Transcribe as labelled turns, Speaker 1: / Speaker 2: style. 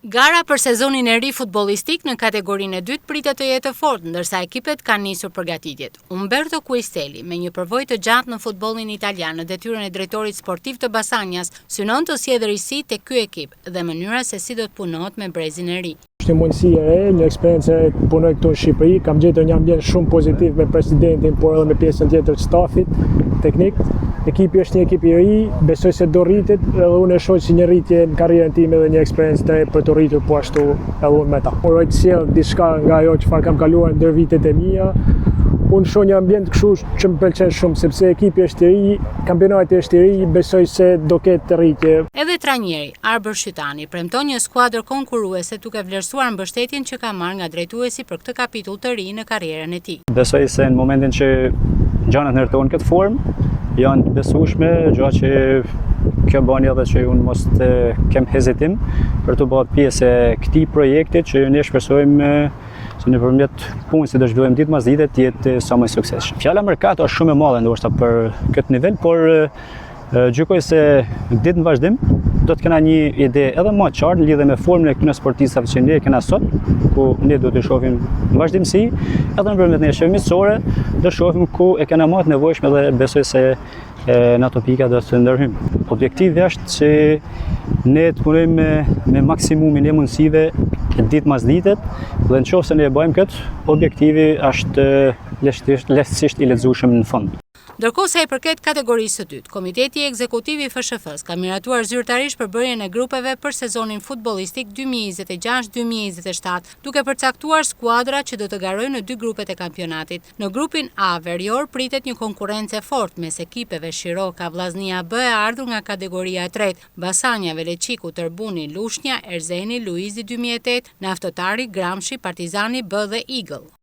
Speaker 1: Gara për sezonin e ri futbollistik në kategorinë e dytë pritet të jetë fortë, ndërsa ekipet kanë nisur përgatitjet. Umberto Kuisteli, me një përvojë të gjatë në futbollin italian në detyrën e drejtorit sportiv të Basanias, synon të sjellë risi tek ky ekip dhe mënyra se si do të punohet me brezin e ri.
Speaker 2: Është një mundësi e re, një eksperiencë e punoj këtu në Shqipëri, kam gjetur një ambient shumë pozitiv me presidentin, por edhe me pjesën tjetër të stafit teknik. Ekipi është një ekip i ri, besoj se do rritet dhe unë e shoh si një rritje në karrierën time dhe një eksperiencë të re për të rritur po ashtu edhe unë me ta. Uroj të sjell diçka nga ajo çfarë kam kaluar ndër vitet e mia. Unë shoh një ambient kështu që më pëlqen shumë sepse ekipi është i ri, kampionati është i ri, besoj se do ketë rritje.
Speaker 1: Edhe trajneri Arbër Shytani premton një skuadër konkurruese duke vlerësuar mbështetjen që ka marrë nga drejtuesi për këtë kapitull të ri në karrierën e tij.
Speaker 3: Besoj se në momentin që gjanat ndërtohen këtë formë, janë të besueshme, gjë që kjo bën edhe që unë mos të kem hezitim për të bërë pjesë e këtij projekti që ne shpresojmë se nëpërmjet punës që do zhvillojmë ditë pas dite të jetë sa më suksesshëm. Fjala merkato është shumë e madhe ndoshta për këtë nivel, por gjykoj se ditë në vazhdim do të kena një ide edhe më të qartë në lidhje me formën e këtyre sportistëve që ne kena sot, ku ne do të shohim në vazhdimsi, edhe nëpërmjet një shërbim miqësore, do shohim ku e kena më të nevojshme dhe besoj se në ato pika do të ndërhyjmë. Objektivi është që ne të punojmë me maksimumin e mundësive ditë mas ditet dhe nëse ne e bëjmë këtë, objektivi është lehtësisht i lehtësueshëm në fund.
Speaker 1: Ndërkohë sa i përket kategorisë së dytë, Komiteti Ekzekutiv i FSHF-s ka miratuar zyrtarisht përbërjen e grupeve për sezonin futbollistik 2026-2027, duke përcaktuar skuadra që do të garojnë në dy grupet e kampionatit. Në grupin A verior pritet një konkurrencë e fortë mes ekipeve Shiroka, Vllaznia B e ardhur nga kategoria e tretë, Basania, Veleçiku, Tërbuni, Lushnja, Erzeni, Luizi 2008, Naftotari, Gramshi, Partizani B dhe Eagle.